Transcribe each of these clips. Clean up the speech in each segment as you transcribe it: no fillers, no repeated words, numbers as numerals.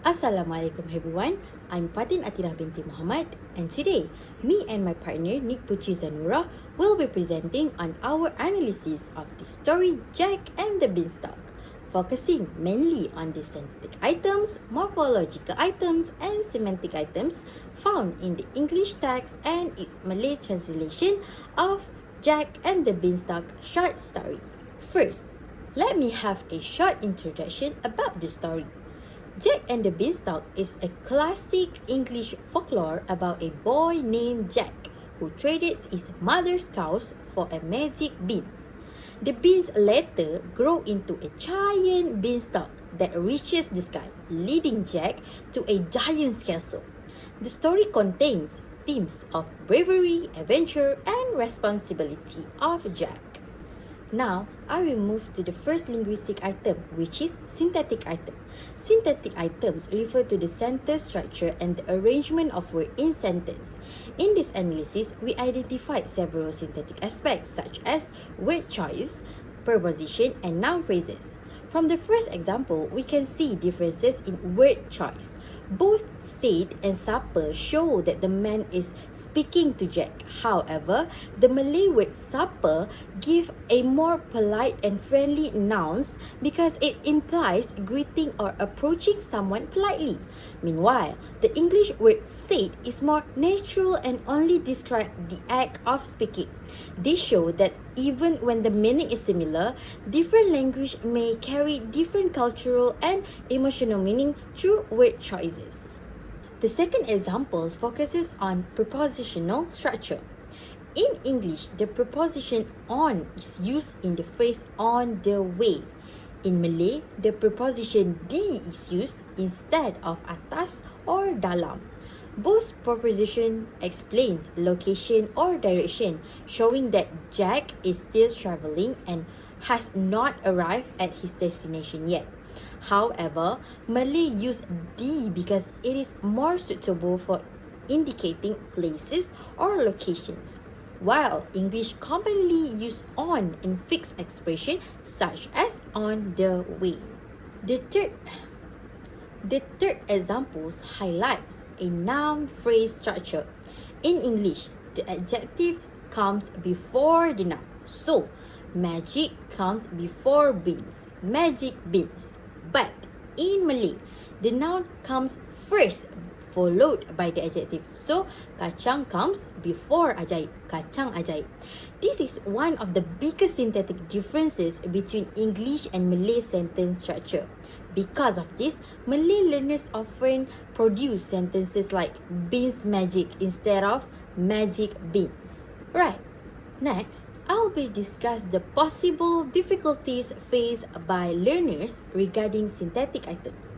Assalamualaikum everyone, I'm Fatin Atirah binti Muhammad, and today, me and my partner Nik Putri Zanura will be presenting on our analysis of the story Jack and the Beanstalk, focusing mainly on the synthetic items, morphological items, and semantic items found in the English text and its Malay translation of Jack and the Beanstalk short story. First, let me have a short introduction about the story. Jack and the Beanstalk is a classic English folklore about a boy named Jack who traded his mother's cows for a magic beans. The beans later grow into a giant beanstalk that reaches the sky, leading Jack to a giant's castle. The story contains themes of bravery, adventure, and responsibility of Jack. Now, I will move to the first linguistic item, which is synthetic item. Synthetic items refer to the sentence structure and the arrangement of words in sentence. In this analysis, we identified several synthetic aspects such as word choice, preposition, and noun phrases. From the first example, we can see differences in word choice. Both said and supper show that the man is speaking to Jack. However, the Malay word supper gives a more polite and friendly nouns because it implies greeting or approaching someone politely. Meanwhile, the English word said is more natural and only describes the act of speaking. This shows that even when the meaning is similar, different language may carry different cultural and emotional meaning through word choices. The second example focuses on prepositional structure. In English, the preposition on is used in the phrase on the way. In Malay, the preposition di is used instead of atas or dalam. Both proposition explains location or direction, showing that Jack is still traveling and has not arrived at his destination yet. However, Malay use di because it is more suitable for indicating places or locations, while English commonly use on in fixed expression such as on the way. The third example highlights a noun phrase structure. In English, the adjective comes before the noun. So, magic comes before beans, magic beans. But in Malay, the noun comes first, followed by the adjective. So, kacang comes before ajaib, kacang ajaib. This is one of the biggest synthetic differences between English and Malay sentence structure. Because of this, Malay learners often produce sentences like beans magic instead of magic beans. Right. Next, I'll be discuss the possible difficulties faced by learners regarding synthetic items.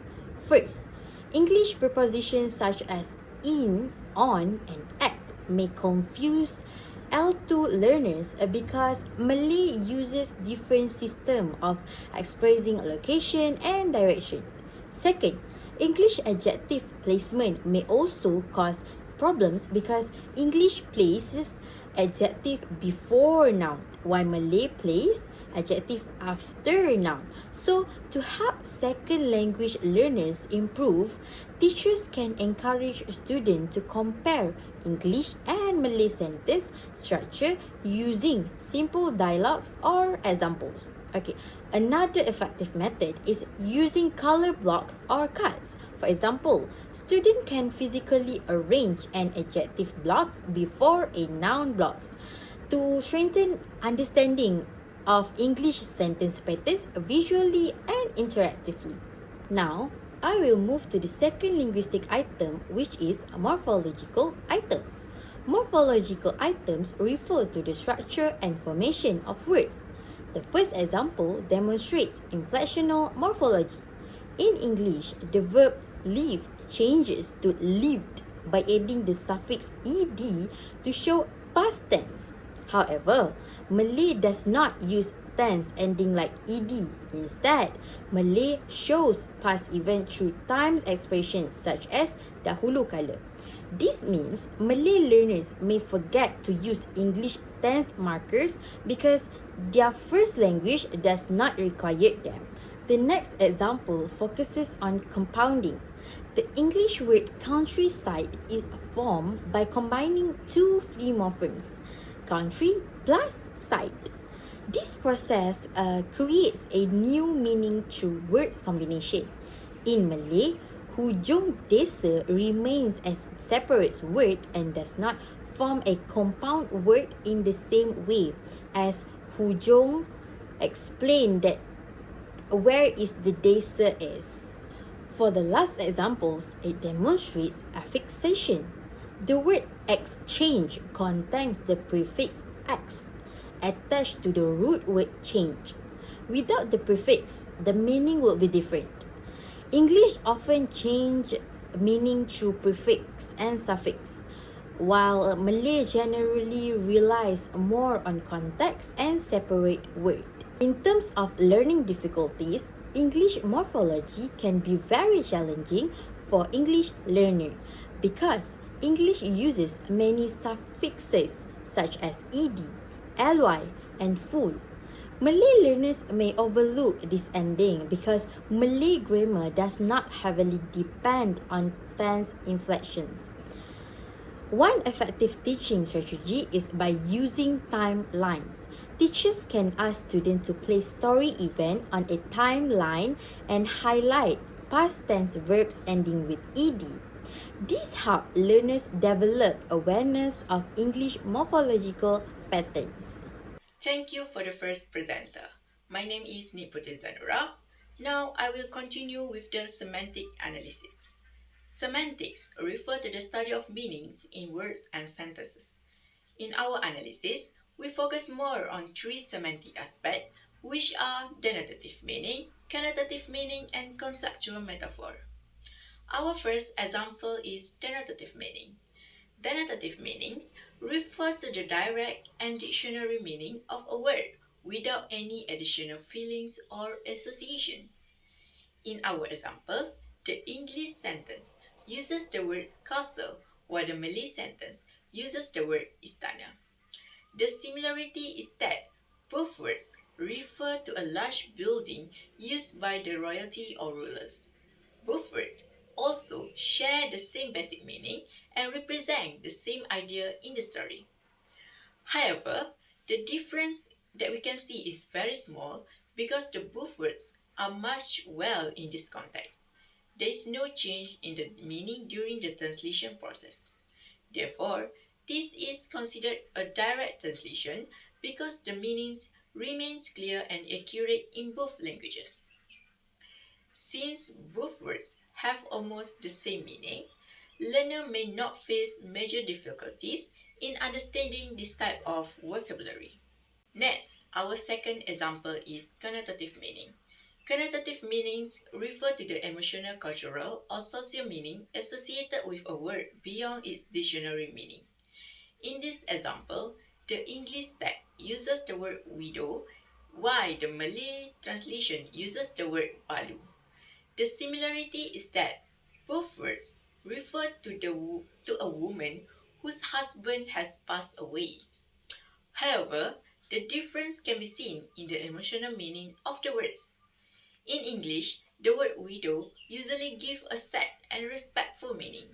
First, English prepositions such as in, on, and at may confuse L2 learners because Malay uses different system of expressing location and direction. Second, English adjective placement may also cause problems because English places adjective before noun, while Malay places adjective after noun. So, to help second language learners improve, teachers can encourage students to compare English and Malay sentence structure using simple dialogues or examples. Okay, another effective method is using color blocks or cards. For example, students can physically arrange an adjective blocks before a noun blocks to strengthen understanding of English sentence patterns visually and interactively. Now, I will move to the second linguistic item, which is morphological items. Morphological items refer to the structure and formation of words. The first example demonstrates inflectional morphology. In English, the verb live changes to lived by adding the suffix ed to show past tense. However, Malay does not use tense ending like ed. Instead, Malay shows past event through times expressions such as dahulu kala. This means Malay learners may forget to use English tense markers because their first language does not require them. The next example focuses on compounding. The English word countryside is formed by combining two free morphemes, country plus side. This process creates a new meaning through words combination. In Malay, hujung desa remains as separate word and does not form a compound word in the same way as hujung explain that where is the desa is. For the last examples, it demonstrates affixation. The word exchange contains the prefix x attached to the root word change. Without the prefix, the meaning will be different. English often change meaning through prefix and suffix, while Malay generally relies more on context and separate word. In terms of learning difficulties, English morphology can be very challenging for English learner because English uses many suffixes such as ed, ly, and full. Malay learners may overlook this ending because Malay grammar does not heavily depend on tense inflections. One effective teaching strategy is by using timelines. Teachers can ask students to place story event on a timeline and highlight past tense verbs ending with ed. This helps learners develop awareness of English morphological patterns. Thank you for the first presenter. My name is Niputi Zanura. Now I will continue with the semantic analysis. Semantics refer to the study of meanings in words and sentences. In our analysis, we focus more on three semantic aspects, which are denotative meaning, connotative meaning, and conceptual metaphor. Our first example is denotative meaning. Denotative meanings refer to the direct and dictionary meaning of a word without any additional feelings or association. In our example, the English sentence uses the word castle, while the Malay sentence uses the word istana. The similarity is that both words refer to a large building used by the royalty or rulers. Both words also share the same basic meaning and represent the same idea in the story. However, the difference that we can see is very small because the both words are matched well in this context. There is no change in the meaning during the translation process. Therefore, this is considered a direct translation because the meanings remains clear and accurate in both languages. Since both words have almost the same meaning, learner may not face major difficulties in understanding this type of vocabulary. Next, our second example is connotative meaning. Connotative meanings refer to the emotional, cultural, or social meaning associated with a word beyond its dictionary meaning. In this example, the English text uses the word widow, while the Malay translation uses the word balu. The similarity is that both words refer to a woman whose husband has passed away. However, the difference can be seen in the emotional meaning of the words. In English, the word widow usually gives a sad and respectful meaning,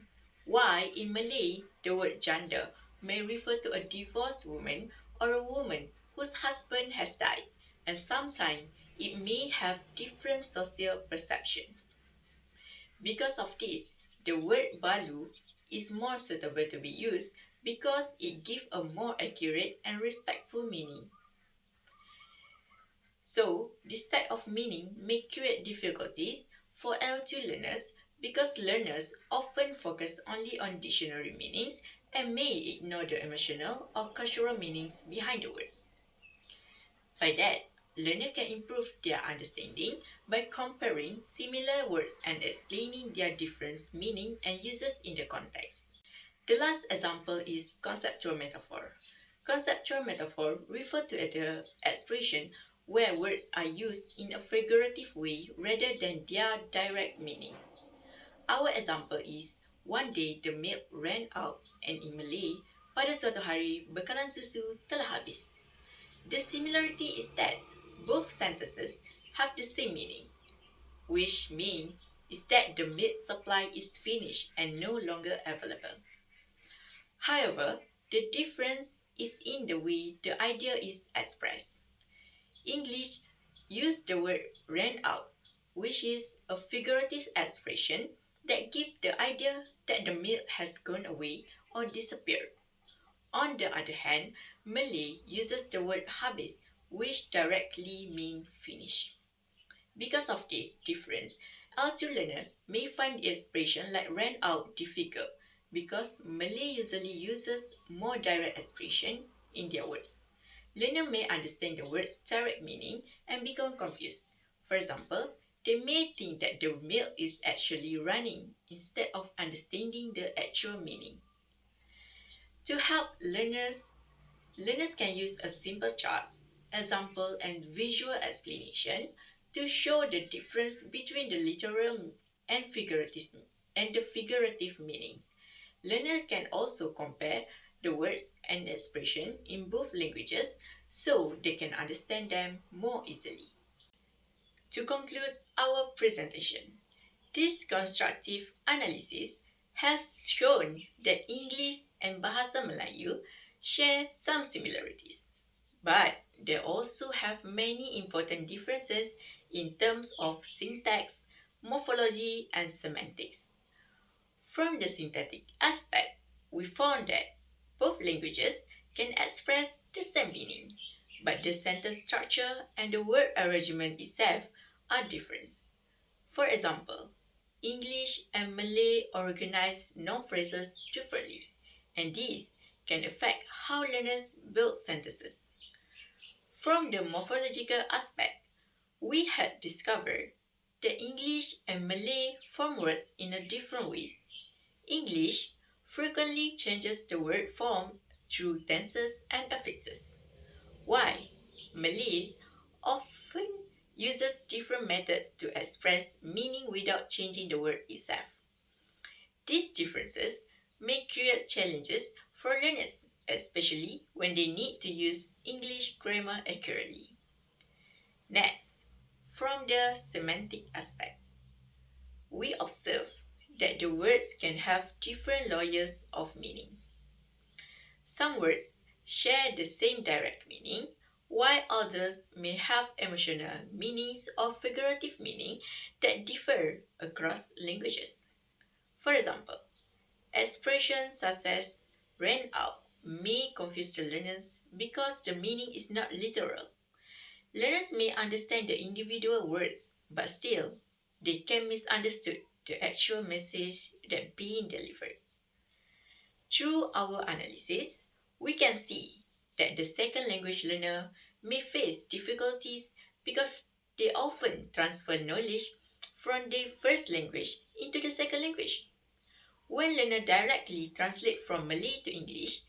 while in Malay, the word janda may refer to a divorced woman or a woman whose husband has died, and sometimes it may have different social perception. Because of this, the word balu is more suitable to be used because it gives a more accurate and respectful meaning. So, this type of meaning may create difficulties for L2 learners because learners often focus only on dictionary meanings and may ignore the emotional or cultural meanings behind the words. By that, learner can improve their understanding by comparing similar words and explaining their different meaning and uses in the context. The last example is conceptual metaphor. Conceptual metaphor refer to the expression where words are used in a figurative way rather than their direct meaning. Our example is, one day the milk ran out and in Malay, pada suatu hari bekalan susu telah habis. The similarity is that both sentences have the same meaning, which means is that the milk supply is finished and no longer available. However, the difference is in the way the idea is expressed. English use the word ran out, which is a figurative expression that gives the idea that the milk has gone away or disappeared. On the other hand, Malay uses the word habis, which directly means finish. Because of this difference, L2 learner may find the expression like ran out difficult because Malay usually uses more direct expression in their words. Learner may understand the word's direct meaning and become confused. For example, they may think that the milk is actually running instead of understanding the actual meaning. To help learners can use a simple charts, example, and visual explanation to show the difference between the literal and the figurative meanings. Learner can also compare the words and expression in both languages so they can understand them more easily. To conclude our presentation, this constructive analysis has shown that English and Bahasa Melayu share some similarities, but they also have many important differences in terms of syntax, morphology, and semantics. From the syntactic aspect, we found that both languages can express the same meaning, but the sentence structure and the word arrangement itself are different. For example, English and Malay organize noun phrases differently, and this can affect how learners build sentences. From the morphological aspect, we had discovered that English and Malay form words in a different ways. English frequently changes the word form through tenses and affixes, while Malays often uses different methods to express meaning without changing the word itself. These differences may create challenges for learners, especially when they need to use English grammar accurately. Next, from the semantic aspect, we observe that the words can have different layers of meaning. Some words share the same direct meaning, while others may have emotional meanings or figurative meaning that differ across languages. For example, expressions such as ran out may confuse the learners because the meaning is not literal. Learners may understand the individual words, but still, they can misunderstand the actual message that being delivered. Through our analysis, we can see that the second language learner may face difficulties because they often transfer knowledge from their first language into the second language. When learners directly translate from Malay to English,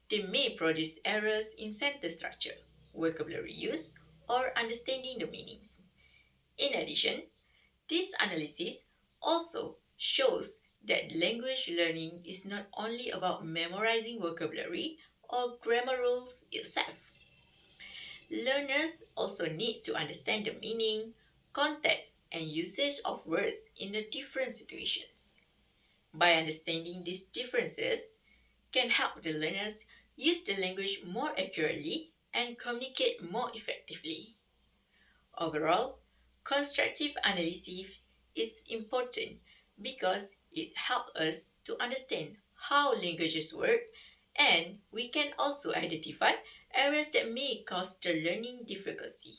they may produce errors in sentence structure, vocabulary use, or understanding the meanings. In addition, this analysis also shows that language learning is not only about memorizing vocabulary or grammar rules itself. Learners also need to understand the meaning, context, and usage of words in the different situations. By understanding these differences, can help the learners use the language more accurately and communicate more effectively. Overall, constructive analysis is important because it helps us to understand how languages work, and we can also identify areas that may cause the learning difficulty.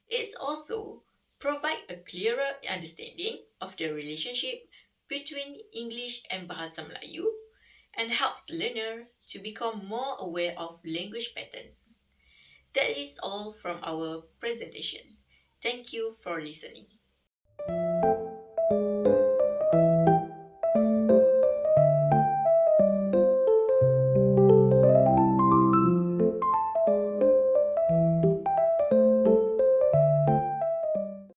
It also provides a clearer understanding of the relationship between English and Bahasa Melayu and helps learner to become more aware of language patterns. That is all from our presentation. Thank you for listening.